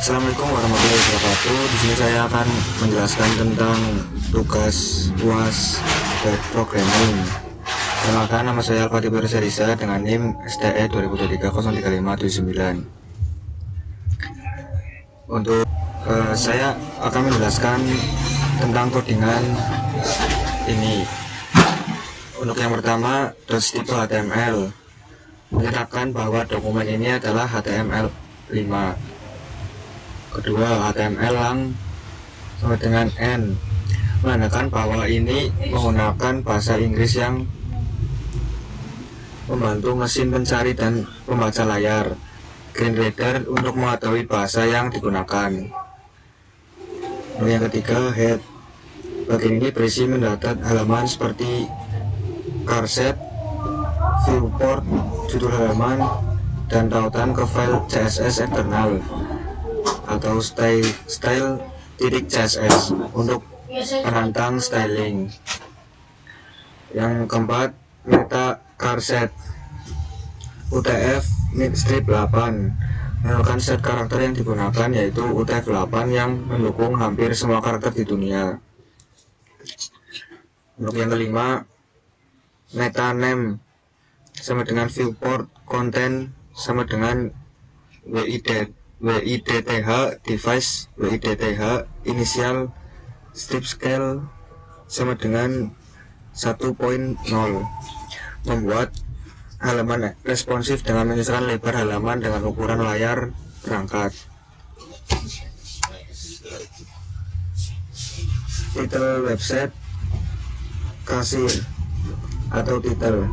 Assalamualaikum warahmatullahi wabarakatuh. Di sini saya akan menjelaskan tentang tugas UAS web programming. Perkenalkan, nama saya Al-Fatih Barsarisa dengan NIM STE 2023033579. Untuk saya akan menjelaskan tentang codingan ini. Untuk yang pertama, tipe HTML menyatakan bahwa dokumen ini adalah HTML5. Kedua, HTML yang sama dengan N menandakan bahwa ini menggunakan bahasa Inggris yang membantu mesin pencari dan pembaca layar screen reader untuk mengetahui bahasa yang digunakan. Yang ketiga, head. Bagian ini berisi mendata halaman seperti charset, viewport, judul halaman, dan tautan ke file CSS eksternal atau style.css untuk penantang styling. Yang keempat, meta charset UTF strip 8 menunjukkan set karakter yang digunakan, yaitu UTF-8 yang mendukung hampir semua karakter di dunia. Untuk yang kelima, meta name sama dengan viewport content sama dengan WIDTH device WIDTH inisial strip scale sama dengan 1.0, membuat halaman responsif dengan menyesuaikan lebar halaman dengan ukuran layar perangkat. Title website kasir atau title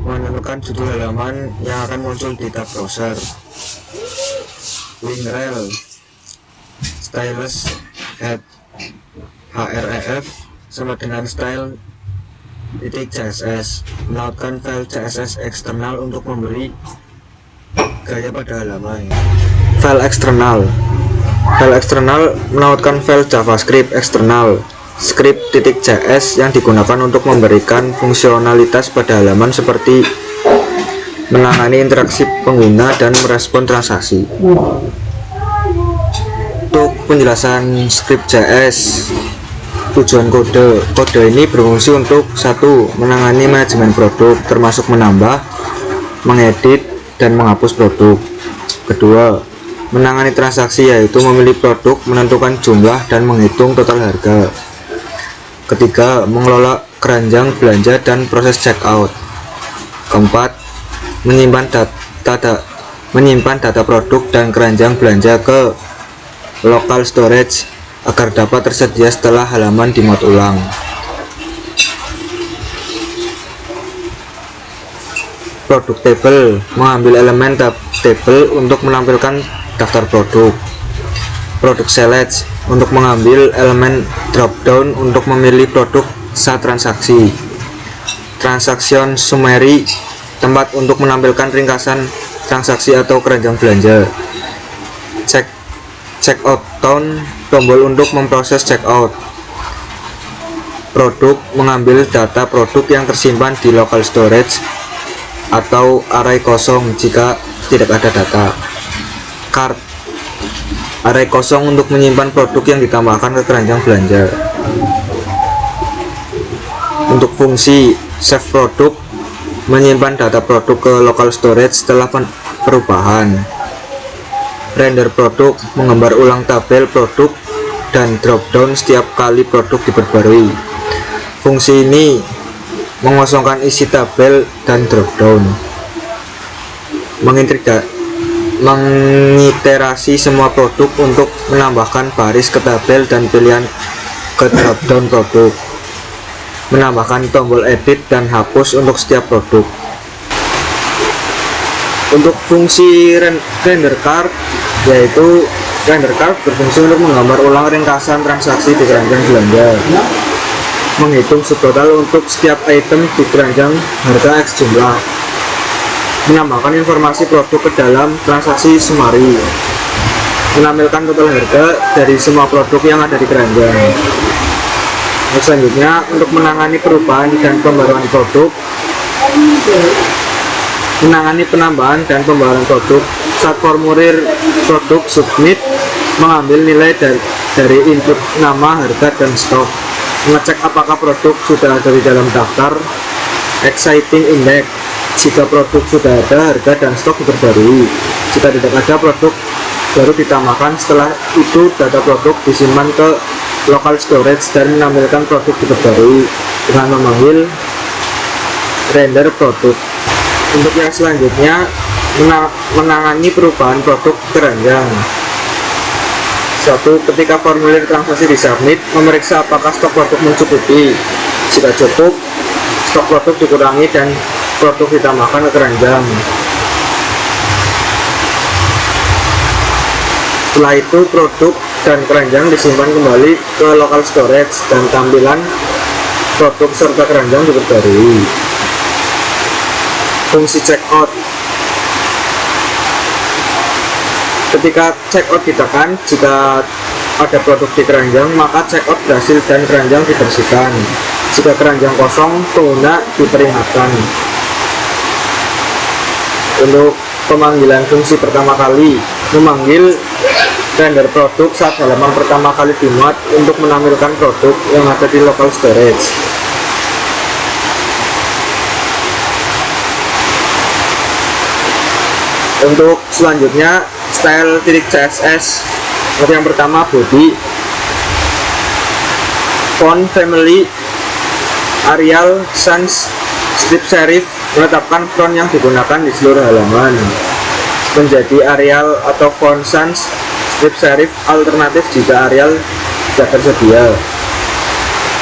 menentukan judul halaman yang akan muncul di tab browser. Link rel stylus head href sama dengan style.css melautkan file CSS eksternal untuk memberi gaya pada halaman. File eksternal melautkan file JavaScript eksternal script.cs yang digunakan untuk memberikan fungsionalitas pada halaman seperti menangani interaksi pengguna dan merespon transaksi. Untuk penjelasan script.js, tujuan kode ini berfungsi untuk: 1. Menangani manajemen produk termasuk menambah, mengedit, dan menghapus produk. Kedua, menangani transaksi yaitu memilih produk, menentukan jumlah, dan menghitung total harga. Ketiga, mengelola keranjang belanja dan proses checkout. Keempat, menyimpan data produk dan keranjang belanja ke local storage agar dapat tersedia setelah halaman dimuat ulang. Produk table mengambil elemen table untuk menampilkan daftar produk. Produk select untuk mengambil elemen drop down untuk memilih produk saat transaksi. Transaction summary tempat untuk menampilkan ringkasan transaksi atau keranjang belanja. Checkout town tombol untuk memproses checkout. Produk mengambil data produk yang tersimpan di local storage atau array kosong jika tidak ada data. Cart array kosong untuk menyimpan produk yang ditambahkan ke keranjang belanja. Untuk fungsi save produk menyimpan data produk ke local storage setelah perubahan. Render produk menggambar ulang tabel produk dan drop down setiap kali produk diperbarui. Fungsi ini mengosongkan isi tabel dan drop down. Mengiterasi semua produk untuk menambahkan baris ke tabel dan pilihan ke drop down produk. Menambahkan tombol edit dan hapus untuk setiap produk. Untuk fungsi render card, yaitu render card berfungsi untuk menggambar ulang ringkasan transaksi di keranjang belanja, menghitung subtotal untuk setiap item di keranjang harga X jumlah, menambahkan informasi produk ke dalam transaksi summary, menampilkan total harga dari semua produk yang ada di keranjang. Selanjutnya, untuk menangani perubahan dan pembaruan produk, menangani penambahan dan pembaruan produk saat formulir produk submit mengambil nilai dari input nama, harga, dan stok, mengecek apakah produk sudah ada di dalam daftar exciting index. Jika produk sudah ada, harga dan stok diperbarui. Jika tidak ada, produk baru ditambahkan. Setelah itu data produk disimpan ke local storage dan menampilkan produk diperbarui dengan memanggil render produk. Untuk yang selanjutnya, menangani perubahan produk keranjang. 1. Ketika formulir transaksi disubmit, memeriksa apakah stok produk mencukupi. Jika cukup, stok produk dikurangi dan produk ditambahkan ke keranjang. Setelah itu, produk dan keranjang disimpan kembali ke local storage dan tampilan produk serta keranjang diperbarui. Fungsi checkout. Ketika checkout ditekan, jika ada produk di keranjang, maka checkout berhasil dan keranjang dibersihkan. Jika keranjang kosong, pengguna diperingatkan. Untuk pemanggilan fungsi pertama kali, memanggil render produk saat halaman pertama kali dimuat untuk menampilkan produk yang ada di local storage. Untuk selanjutnya, style .css. Untuk yang pertama, body, font, family, Arial, sans, strip serif. Menetapkan font yang digunakan di seluruh halaman menjadi Arial atau font sans, strip serif alternatif jika Arial tidak tersedia.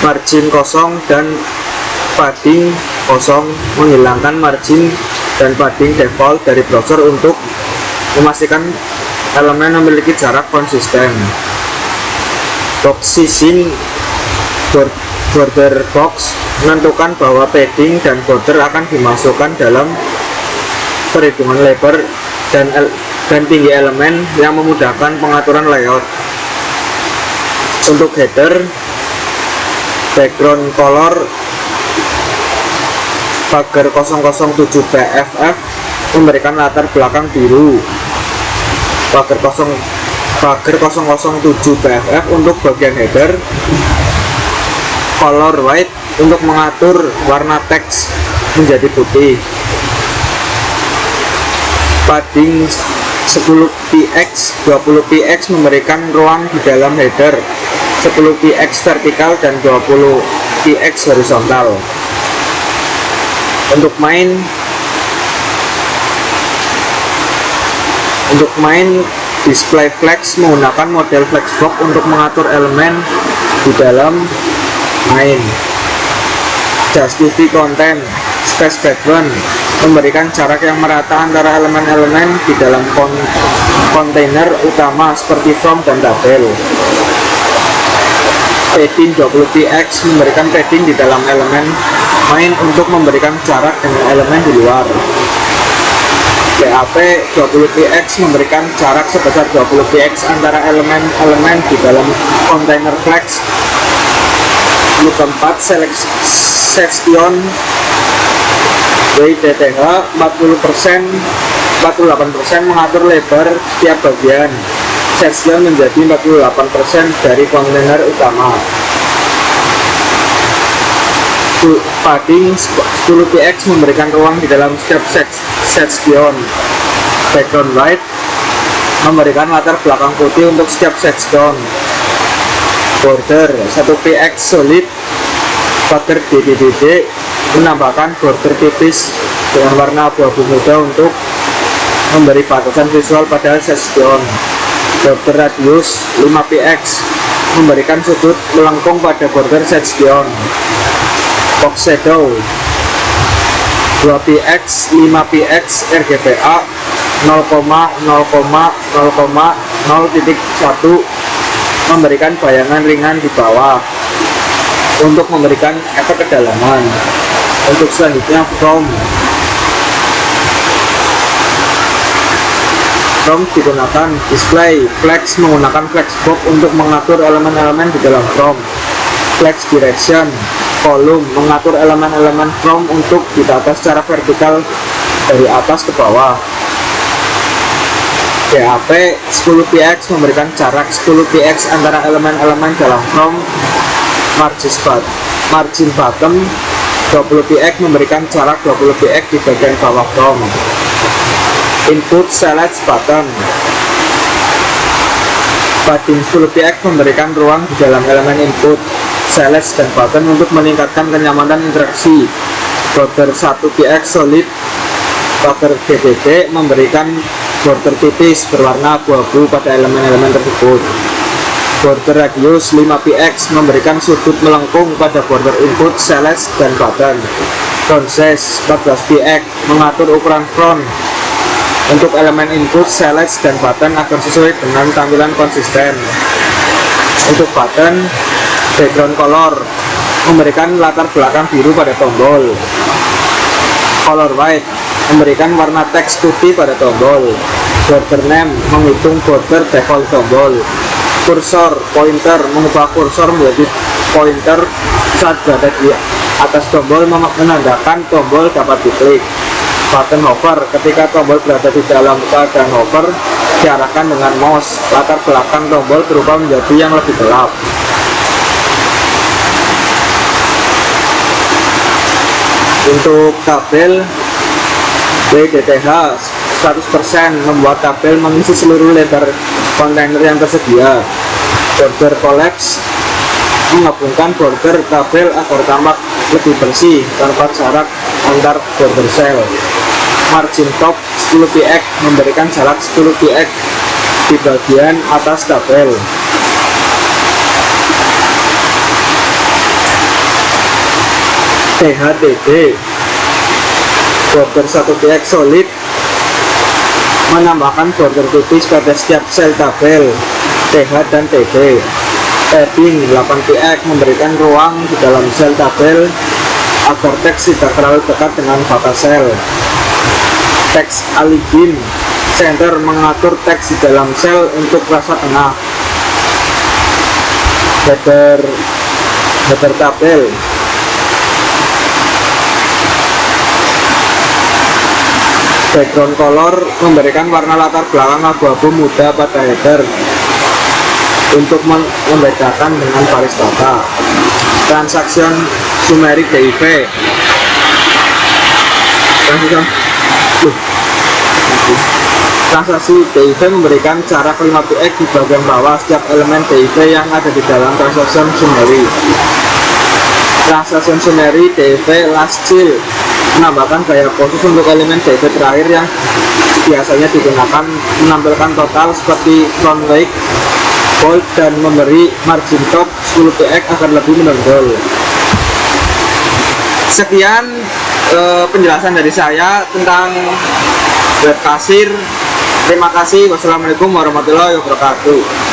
Margin kosong dan padding kosong. Menghilangkan margin dan padding default dari browser untuk memastikan elemen memiliki jarak konsisten. Box sizing, border box, menentukan bahwa padding dan border akan dimasukkan dalam perhitungan lebar dan tinggi elemen yang memudahkan pengaturan layout. Untuk header, background color, pagar 007 PFF memberikan latar belakang biru. Pagar 007 PFF untuk bagian header. Color white untuk mengatur warna teks menjadi putih. Padding 10px 20px memberikan ruang di dalam header, 10px vertikal dan 20px horizontal. Untuk main display flex menggunakan model flexbox untuk mengatur elemen di dalam main. Justify content, space background memberikan jarak yang merata antara elemen-elemen di dalam kontainer utama seperti from dan tabel. Padding 20px memberikan padding di dalam elemen main untuk memberikan jarak dengan elemen di luar. PAP 20px memberikan jarak sebesar 20px antara elemen-elemen di dalam kontainer flex. Loop 4 section WTTH 48% mengatur lebar tiap bagian. Section menjadi 48% dari kontainer utama. Padding 10px memberikan ruang di dalam setiap section. Background white memberikan latar belakang putih untuk setiap section. Border 1px solid, pagar DDD menambahkan border tipis dengan warna abu-abu muda untuk memberi batasan visual pada section. Border radius 5px memberikan sudut melengkung pada border section. Box shadow 2px 5px RGBA 0,0,0,0.1 memberikan bayangan ringan di bawah untuk memberikan efek kedalaman. Untuk selanjutnya from digunakan display flex menggunakan flexbox untuk mengatur elemen-elemen di dalam from. Flex direction column mengatur elemen-elemen from untuk ditata secara vertikal dari atas ke bawah. DAP 10px memberikan jarak 10px antara elemen-elemen dalam from margin bottom. 20px memberikan jarak 20px di bagian bawah from. Input select button. Padding 10px memberikan ruang di dalam elemen input, select dan button untuk meningkatkan kenyamanan interaksi. Border 1px solid. Border GBB memberikan border tipis berwarna abu-abu pada elemen-elemen tersebut. Border radius 5px memberikan sudut melengkung pada border input, select dan button. Front size 14px mengatur ukuran front untuk elemen input, select dan button agar sesuai dengan tampilan konsisten. Untuk button, background color memberikan latar belakang biru pada tombol. Color white memberikan warna teks putih pada tombol. Border name menghitung border default tombol. Kursor pointer mengubah kursor menjadi pointer saat berada di atas tombol, menandakan tombol dapat diklik. Button hover ketika tombol berada di dalam keadaan hover, diarahkan dengan mouse. Latar belakang tombol berubah menjadi yang lebih gelap. Untuk tabel WDTH 100% membuat tabel mengisi seluruh lebar kontainer yang tersedia. Border collapse menggabungkan border tabel agar tampak lebih bersih tanpa jarak antar border cell. Margin top 10px memberikan jarak 10px di bagian atas tabel. THTD border 1px solid menambahkan border tipis pada setiap sel tabel TH dan TD. Padding 8px memberikan ruang di dalam sel tabel agar teks tidak terlalu dekat dengan batas sel. Teks align center mengatur teks di dalam sel untuk rasa tengah. Header tabel. Background color memberikan warna latar belakang abu-abu muda pada header untuk membedakan dengan baris data. Transaction summary DIV. Transaksi DIV memberikan jarak 5px di bagian bawah setiap elemen DIV yang ada di dalam transaction summary. Transaction summary DIV last chill menambahkan gaya khusus untuk elemen DIV terakhir yang biasanya digunakan menampilkan total seperti front leg, bold, dan memberi margin top 10px agar lebih menonjol. Sekian penjelasan dari saya tentang web kasir. Terima kasih. Wassalamualaikum warahmatullahi wabarakatuh.